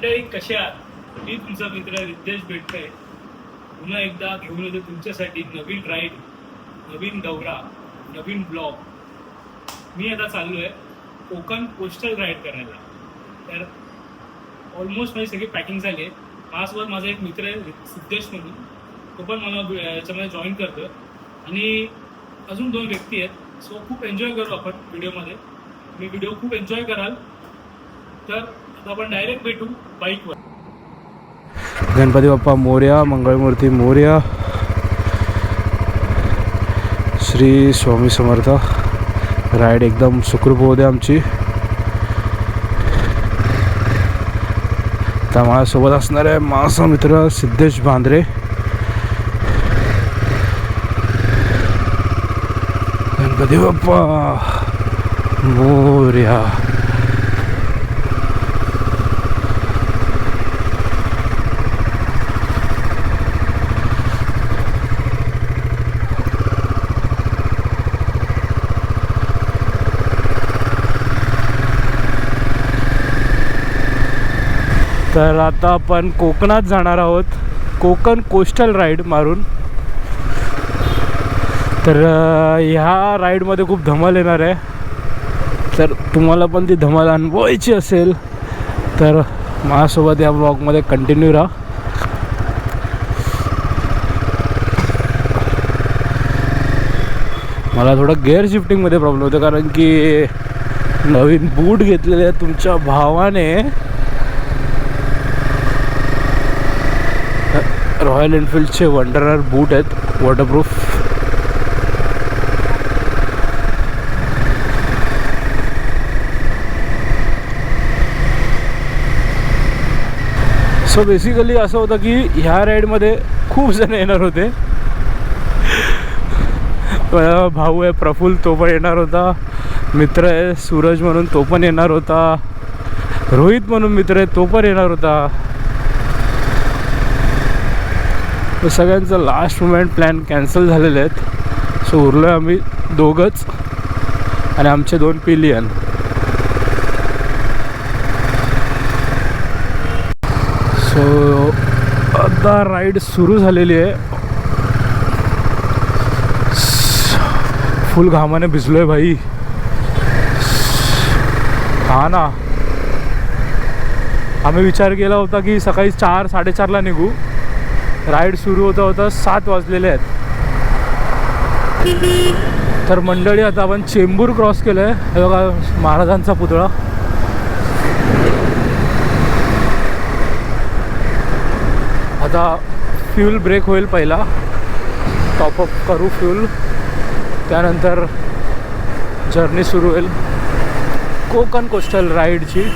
मंडळी कशा आहात? मी तुमचा मित्र रितेश भेटतोय. पुन्हा एकदा घेऊन येतो तुमच्यासाठी नवीन राईड, नवीन दौरा, नवीन ब्लॉग. मी आता चाललोय कोकण कोस्टल राईड करायला. तर ऑलमोस्ट माझी सगळी पॅकिंग झाली आहे. माझ्यासोबत माझा एक मित्र आहे सिद्धेश म्हणून, तो पण मला याच्यामध्ये जॉईन करतो आणि अजून 2 व्यक्ती आहेत. सो खूप एन्जॉय करू आपण व्हिडिओमध्ये. मी व्हिडिओ खूप एन्जॉय कराल. तर आता आपण डायरेक्ट भेटू बाईकवर. गणपती बाप्पा मोरया, मंगळमूर्ती मोरया, श्री स्वामी समर्थ. राईड एकदम सुखरूप होऊ दे आमची. आता माझ्यासोबत असणार आहे माझा मित्र सिद्धेश बांद्रे. गणपती बाप्पा मोरया. तर आता आपण कोकणात जाणार आहोत, कोकण कोस्टल राईड मारून. तर ह्या राईडमध्ये खूप धमाल येणार आहे. तर तुम्हाला पण ती धमाल अनुभवायची असेल तर माझ्यासोबत या ब्लॉगमध्ये कंटिन्यू राहा. मला थोडं गिअर शिफ्टिंगमध्ये प्रॉब्लेम होतो कारण की नवीन बूट घेतलेले आहेत तुमच्या भावाने. रॉयल एनफील्डचे वंडरर बूट आहेत, वॉटरप्रूफ. सो बेसिकली असं होतं की ह्या राईडमध्ये खूप जण येणार होते. भाऊ आहे प्रफुल्ल, तो पण येणार होता. मित्र आहे सूरज म्हणून, तो पण येणार होता. रोहित म्हणून मित्र आहे, तो पण येणार होता. सगळ्यांचं लास्ट मोमेंट प्लॅन कॅन्सल झालेले आहेत. सो उरलो आहे आम्ही दोघंच आणि आमचे 2 पिलियन. सो आता राईड सुरू झालेली आहे. फुल घामाने भिजलो आहे भाई. हा ना, आम्ही विचार केला होता की सकाळी 4-4:30ला निघू. राईड सुरू होता होता 7 वाजलेले आहेत. तर मंडळी आता आपण चेंबूर क्रॉस केलं आहे. हे बघा महाराजांचा पुतळा. आता फ्यूल ब्रेक होईल, पहिला टॉपअप करू फ्यूल, त्यानंतर जर्नी सुरू होईल कोकण कोस्टल राईडची.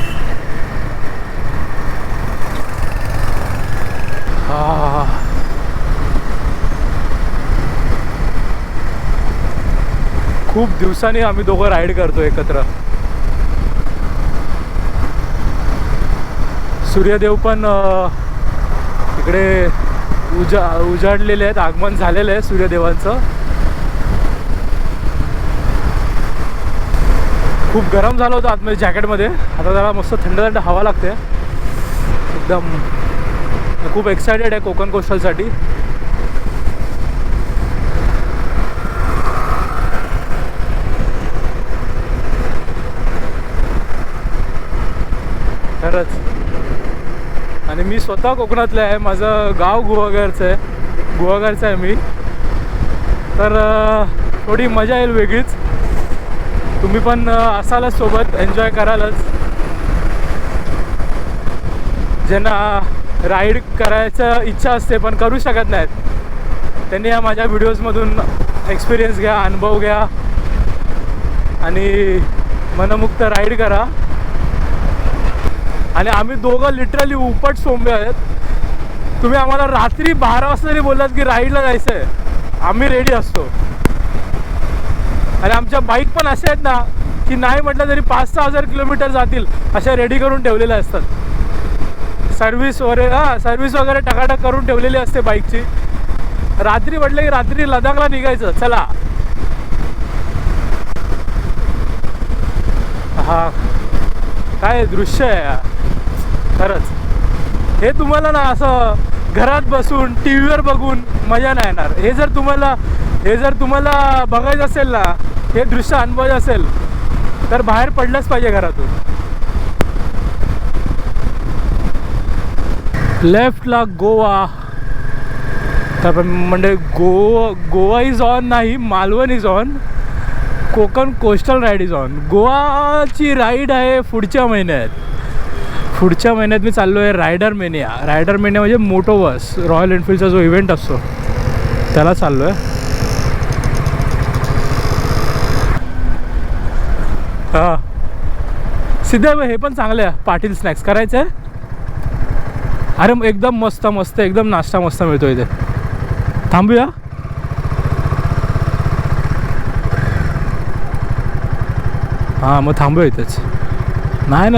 खूप दिवसांनी आम्ही दोघं राईड करतो एकत्र. सूर्यदेव पण इकडे उजाडलेले आहेत, आगमन झालेलं आहे सूर्यदेवांचं. खूप गरम झालं होतं आतमध्ये जॅकेटमध्ये. आता जरा मस्त थंड थंड हवा लागते एकदम. खूप एक्सायटेड आहे कोकण कोस्टलसाठी. खरंच. आणि मी स्वतः कोकणातलं आहे. माझं गाव गुहागरचं आहे, गुहागरचं आहे मी. तर थोडी मजा येईल वेगळीच. तुम्ही पण असालच सोबत, एन्जॉय करालच. ज्यांना राईड करायचं इच्छा असते पण करू शकत नाहीत, त्यांनी या माझ्या व्हिडिओजमधून एक्सपिरियन्स घ्या, अनुभव घ्या आणि मनमुक्त राईड करा. आणि आम्ही दोघं लिटरली उपट सोंबे आहेत. तुम्ही आम्हाला रात्री 12 वाजता जरी बोललात की राईडला जायचं आहे, आम्ही रेडी असतो. आणि आमच्या बाईक पण अशा आहेत ना की नाही म्हटलं तरी 5-6 हजार किलोमीटर जातील अशा रेडी करून ठेवलेल्या असतात. सर्व्हिस वगैरे टकाटक करून ठेवलेली असते बाईकची. रात्री म्हटलं की रात्री लडाखला निघायचं, चला. हा काय दृश्य आहे खरंच. हे तुम्हाला ना असं घरात बसून टी व्हीवर बघून मजा नाही येणार. हे जर तुम्हाला बघायचं असेल ना, हे दृश्य अनुभवायचं असेल तर बाहेर पडलंच पाहिजे घरातून. लेफ्टला गोवा, तर म्हणजे गोवा इज ऑन नाही, Malvan is on. Konkan coastal ride is on. गोवाची राईड आहे पुढच्या महिन्यात. मी चाललो आहे रायडर मेनिया म्हणजे मोटो बस, रॉयल एनफिल्डचा जो इव्हेंट असतो त्याला चाललो आहे. हां सिद्धा हे पण चांगलं आहे. पाटील स्नॅक्स करायचं आहे. अरे एकदम मस्त एकदम नाश्ता मस्त मिळतो इथे. थांबूया. हां मग थांबूया इथेच. नाही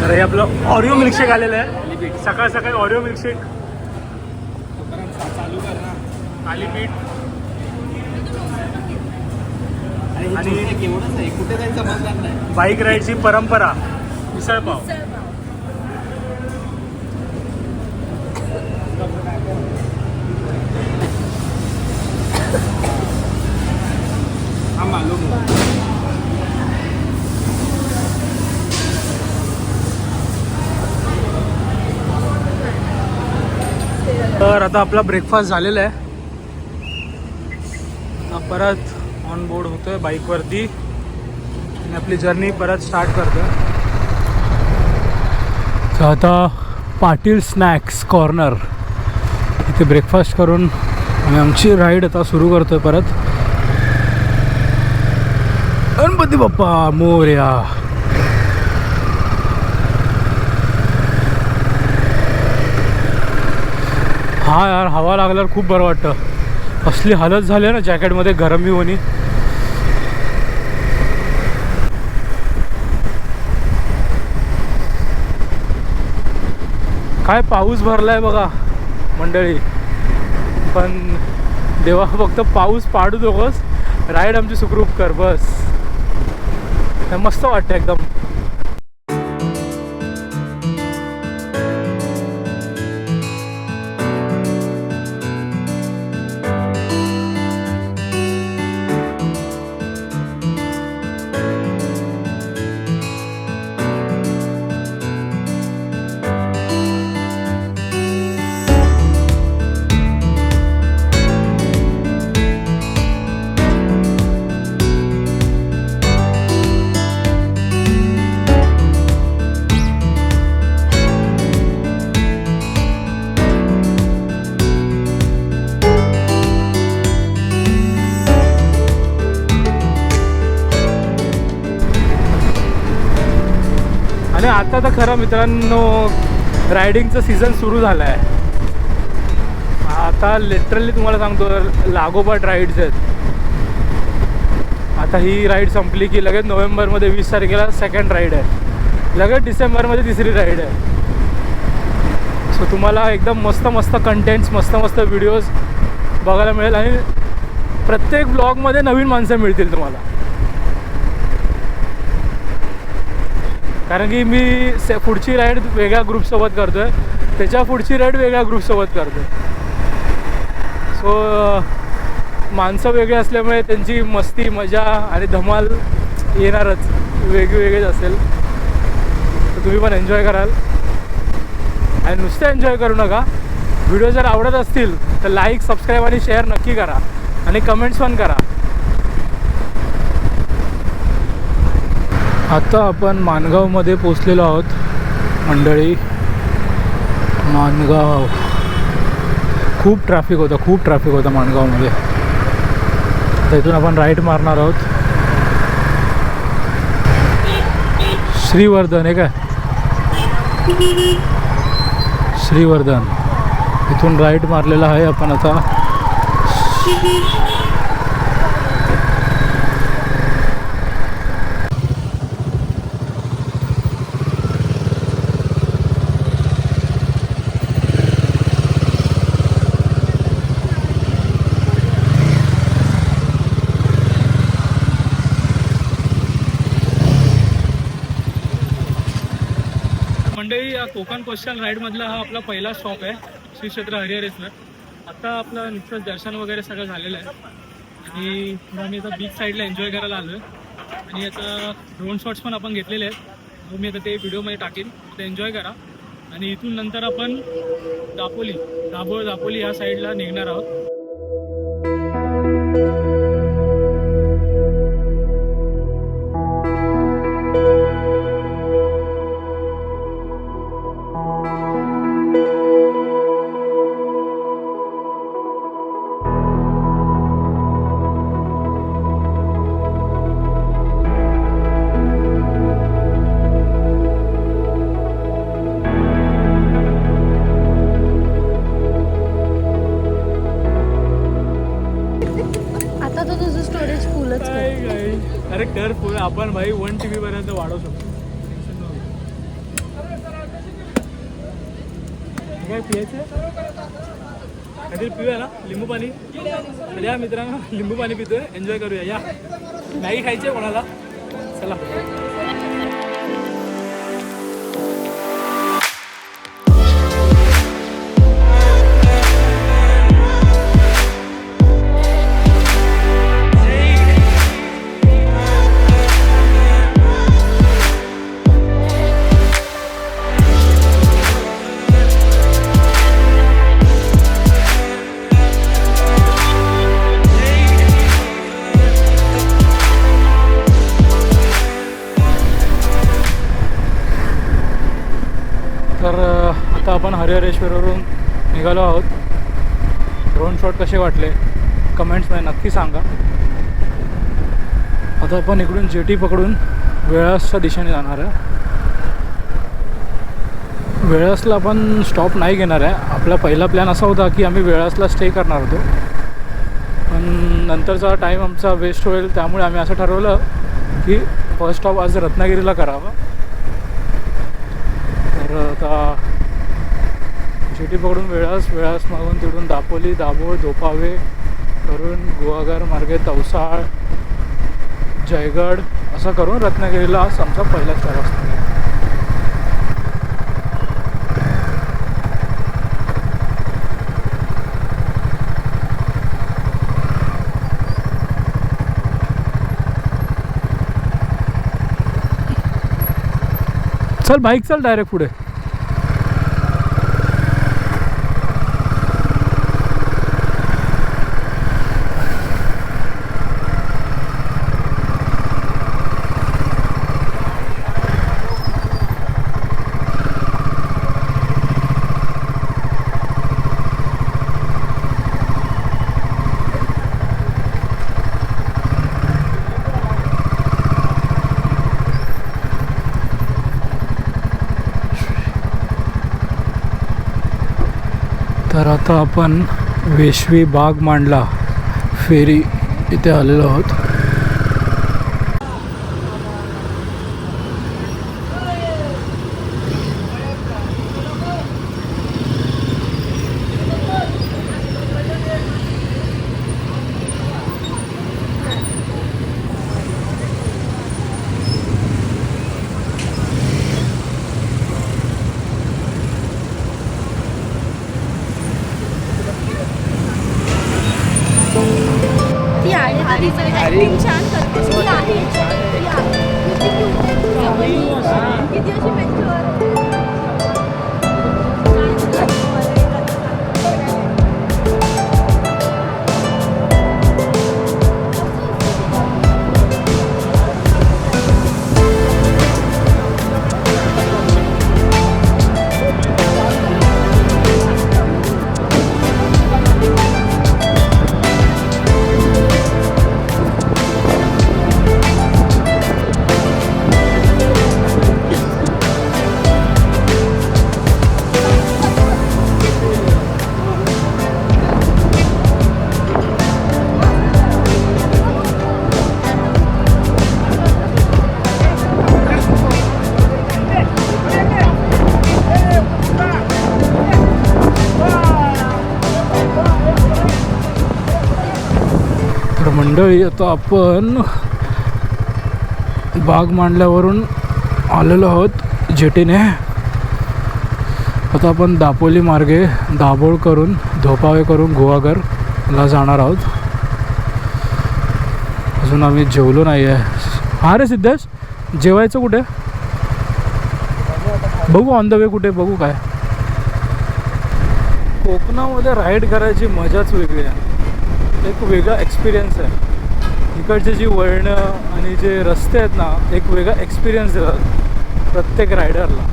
तर हे आपलं ऑरिओ मिल्कशेक आलेलं आहे. सकाळ सकाळी ऑरिओ मिल्कशेक. थालीपीठ आणि कुठे जायचं समजणार नाही. बाईक राईडची परंपरा, मिसळपाव. तर आता आपला ब्रेकफास्ट झालेला आहे. आता परत ऑन बोर्ड होतोय बाईकवरती आणि आपली जर्नी परत स्टार्ट करतोय. तर आता पाटील स्नॅक्स कॉर्नर इथे ब्रेकफास्ट करून आणि आमची राईड आता सुरू करतोय परत. गणपती बाप्पा मोरया. हा यार हवा लागल्यावर खूप बरं वाटतं. असली हालत झाली ना जॅकेटमध्ये गरमी होणी. काय पाऊस भरलाय बघा मंडळी. पण देवा फक्त पाऊस पाडू नकोस, राईड आमची सुखरूप कर बस. मस्त वाटतं एकदम. आणि आता तर खरं मित्रांनो रायडिंगचं सीझन सुरू झालं आहे. आता लिटरली तुम्हाला सांगतो लागोपाठ राईड्स आहेत. आता ही राईड संपली की लगेच नोव्हेंबरमध्ये 20 तारखेला सेकंड राईड आहे. लगेच डिसेंबरमध्ये तिसरी राईड आहे. सो तुम्हाला एकदम मस्त कंटेंट्स, मस्त व्हिडिओज बघायला मिळेल. आणि प्रत्येक ब्लॉगमध्ये नवीन माणसं मिळतील तुम्हाला. कारण की मी पुढची राईड वेगळ्या ग्रुपसोबत करतो आहे, त्याच्या पुढची राईड वेगळ्या ग्रुपसोबत करतो आहे. सो माणसं वेगळे असल्यामुळे त्यांची मस्ती, मजा आणि धमाल येणारच, वेगवेगळेच असेल. तर तुम्ही पण एन्जॉय कराल. आणि नुसतं एन्जॉय करू नका, व्हिडिओ जर आवडत असतील तर लाईक, सबस्क्राईब आणि शेअर नक्की करा. आणि कमेंट्स पण करा. आता आपण माणगावमध्ये पोचलेलो आहोत मंडळी. माणगाव खूप ट्रॅफिक होतं माणगावमध्ये. तर इथून आपण राईट मारणार आहोत. श्रीवर्धन आहे काय? श्रीवर्धन इथून राईट मारलेला आहे आपण आता. कोकण कोस्टल राईडमधला हा आपला पहिला स्टॉप आहे, श्री क्षेत्र हरिहरेश्वर. आता आपलं नुकतंच दर्शन वगैरे सगळं झालेलं आहे आणि आम्ही आता बीच साईडला एन्जॉय करायला आलो आहे. आणि आता ड्रोन शॉट्स पण आपण घेतलेले आहेत, मी आता ते व्हिडिओमध्ये टाकेन, ते एन्जॉय करा. आणि इथून नंतर आपण दापोली या साईडला निघणार आहोत. अरे कर फुल आपण भाई 1 TB पर्यंत वाढवू शकतो. काय पियायचं काहीतरी पिऊया ना, लिंबू पाणी. या मित्रांनो लिंबू पाणी पितोय, एन्जॉय करूया. या मॅगी खायची आहे कोणाला, चला. तर आता आपण हरिहरेश्वरवरून निघालो आहोत. ड्रोन शॉट कसे वाटले कमेंट्समध्ये नक्की सांगा. आता आपण इकडून जेटी पकडून वेळासच्या दिशेने जाणार आहे. वेळासला आपण स्टॉप नाही घेणार आहे. आपला पहिला प्लॅन असा होता की आम्ही वेळासला स्टे करणार होतो, पण नंतरचा टाईम आमचा वेस्ट होईल, त्यामुळे आम्ही असं ठरवलं की फर्स्ट स्टॉप आज रत्नागिरीला करावा. तर आता जेटी पकडून वेळास मागून तिकडून दापोली, दाभोळ, धोपावे करून गुहागर मार्गे तवसाळ, जयगड असं करून रत्नागिरीला आज आमचा पहिला स्टॉप असतो. चल बाईक चल डायरेक्ट पुढे. तर आता आपण वेशवी बाग मांडला फेरी इथे आलेलो आहोत. ऍक्टिंग छान करते. ती आहे ती आहे. किती अशी मेच्युअर मंडळी. आता आपण बाग मांडल्यावरून आलेलो आहोत जेटीने. आता आपण दापोली मार्गे दाभोळ करून धोपावे करून गुहागरला जाणार आहोत. अजून आम्ही जेवलो नाही आहे. हा रे सिद्धेश, जेवायचं कुठे बघू, ऑन द वे कुठे बघू. काय कोकणामध्ये राईड करायची मजाच वेगळी आहे, एक वेगळा एक्सपिरियन्स आहे. इकडचे जी वळणं आणि जे रस्ते आहेत ना, एक वेगळा एक्सपिरियन्स देतात प्रत्येक रायडरला.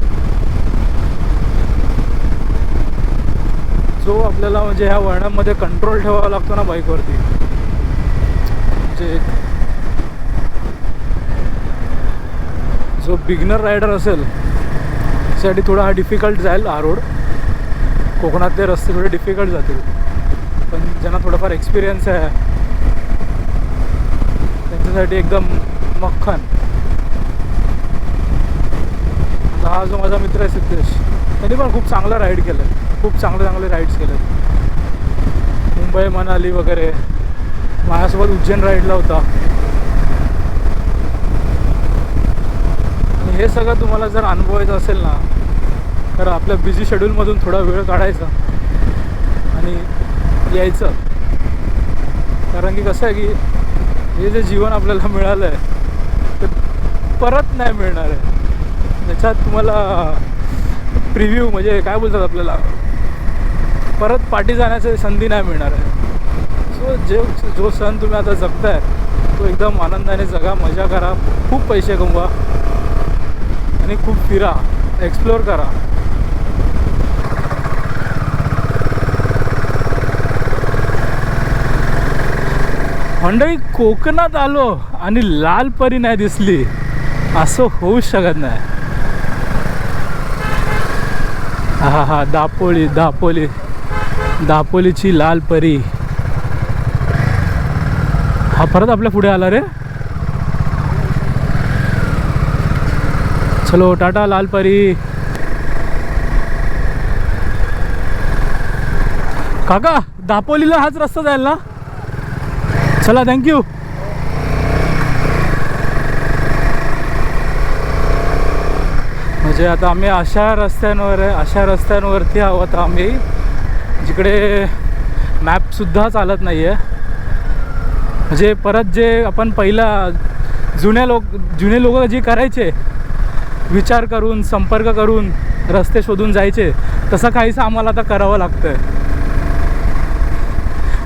जो आपल्याला म्हणजे ह्या वळणामध्ये कंट्रोल ठेवावा लागतो ना बाईकवरती, म्हणजे जो बिगिनर रायडर असेल त्यासाठी थोडा हा डिफिकल्ट जाईल. हा रोड, कोकणातले रस्ते थोडे डिफिकल्ट जातील, पण ज्यांना थोडाफार एक्सपिरियन्स आहे त्यांच्यासाठी एकदम मक्खन. हा जो माझा मित्र आहे सिद्धेश, त्यांनी पण खूप चांगला राईड केलं आहे, खूप चांगले राईड्स केले आहेत. मुंबई मनाली वगैरे, माझ्यासोबत उज्जैन राईडला होता. आणि हे सगळं तुम्हाला जर अनुभवायचं असेल ना, तर आपल्या बिझी शेड्यूलमधून थोडा वेळ काढायचा आणि यायचं. कारण की कसं आहे की हे जे जीवन आपल्याला मिळालं आहे ते परत नाही मिळणार आहे. त्याच्यात तुम्हाला प्रिव्ह्यू म्हणजे काय बोलतात, आपल्याला परत पाठी जाण्याची संधी नाही मिळणार आहे. सो जो सण तुम्ही आता जगताय तो एकदम आनंदाने जगा, मजा करा, खूप पैसे कमवा आणि खूप फिरा, एक्सप्लोअर करा. मंडळी, कोकणात आलो आणि लाल परी नाही दिसली असं होऊच शकत नाही. हा हा, दापोलीची लाल परी. हा परत आपल्या पुढे आला रे. चलो टाटा लाल परी. काका, दापोलीला हाच रस्ता जाईल ना? चला, थँक्यू. म्हणजे आता आम्ही अशा रस्त्यांवरती आहोत आम्ही जिकडे मॅपसुद्धा चालत नाही आहे. म्हणजे परत जे आपण पहिला जुने लोक जे करायचे, विचार करून संपर्क करून रस्ते शोधून जायचे, तसं काहीसं आम्हाला आता करावं लागतं आहे.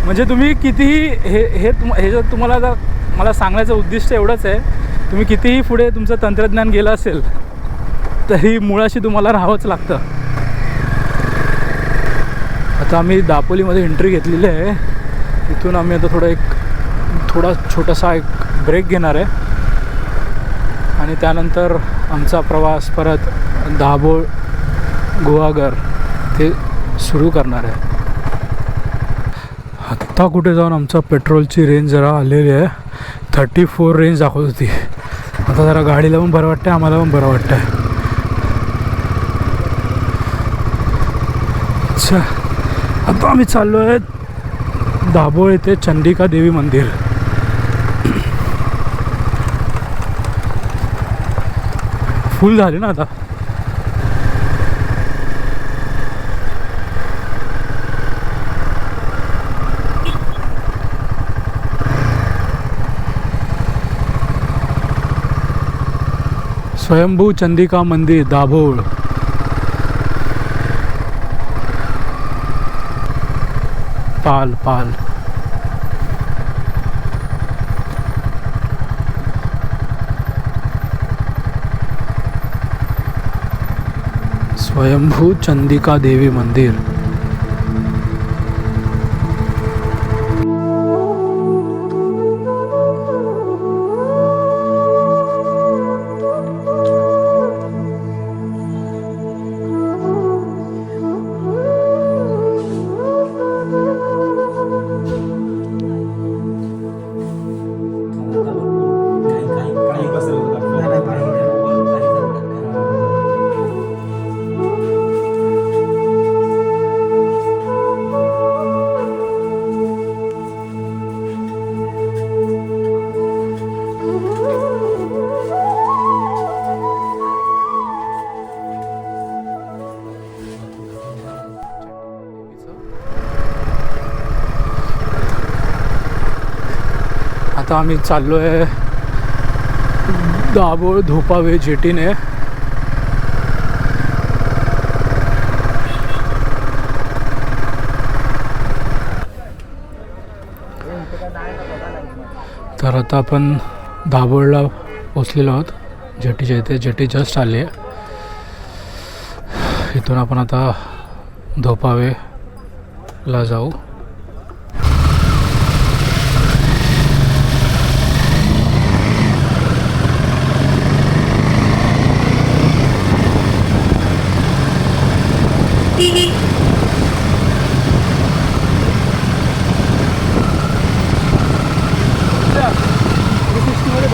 म्हणजे तुम्ही कितीही हे जर तुम्हाला आता मला सांगण्याचं उद्दिष्ट एवढंच आहे, तुम्ही कितीही पुढे तुमचं तंत्रज्ञान गेलं असेल तरी मुळाशी तुम्हाला राहावंच लागतं. आता आम्ही दापोलीमध्ये एंट्री घेतलेली आहे. इथून आम्ही आता थोडा छोटासा एक ब्रेक घेणार आहे आणि त्यानंतर आमचा प्रवास परत दाभोळ गुहागर ते सुरू करणार आहे. आत्ता कुठे जाऊन आमचा पेट्रोलची रेंज जरा आलेली आहे, 34 रेंज दाखवत होती. आता जरा गाडीला पण बरं वाटतं आहे, आम्हाला पण बरं वाटतं आहे. अच्छा, आता आम्ही चाललो आहे दाभोळ येथे चंडिका देवी मंदिर. फुल झाले ना आता. स्वयंभू चंडिका मंदिर दाभोळ. पाल स्वयंभू चंडिका देवी मंदिर. आता आम्ही चाललो आहे दाभोळ धोपावे जेटीने. तर आता आपण दाभोळला पोचलेलो आहोत जेटीच्या इथे. जेटी जस्ट आली आहे. इथून आपण आता धोपावेला जाऊ.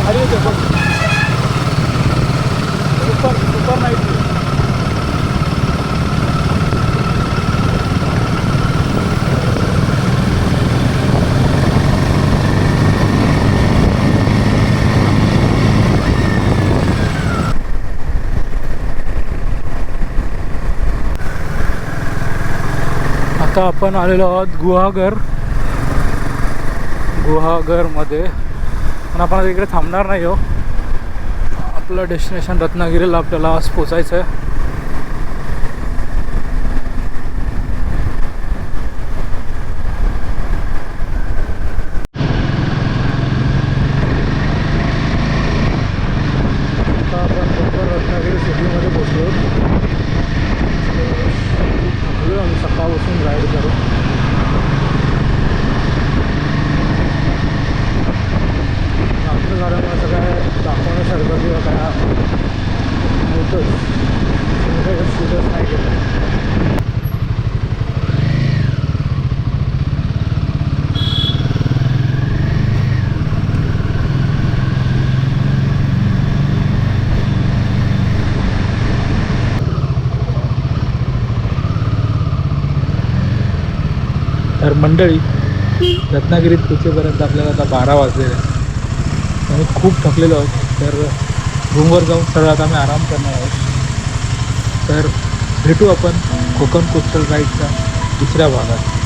भारी होते पण सुपर सुपर नाईट. आता आपण आलेलो आहोत गुहागरमध्ये. पण आपण आता इकडे थांबणार नाही हो. आपलं डेस्टिनेशन रत्नागिरीला आपल्याला आज पोचायचं आहे. आता आपण रत्नागिरी सिटीमध्ये पोचलो. आम्ही सकाळपासून राईड करू. आपलं झाल्यामुळे असं काय दाखवण्यासारखं किंवा काय होतंच शूटच नाही केलं. तर मंडळी रत्नागिरीत पोचेपर्यंत आपल्याला आता 12 वाजलेले आहेत. आम्ही खूप थकलेलो आहोत. तर रूमवर जाऊन सरळ आता आम्ही आराम करणार आहोत. तर भेटू आपण कोकण कोस्टल राईडच्या दुसऱ्या भागात.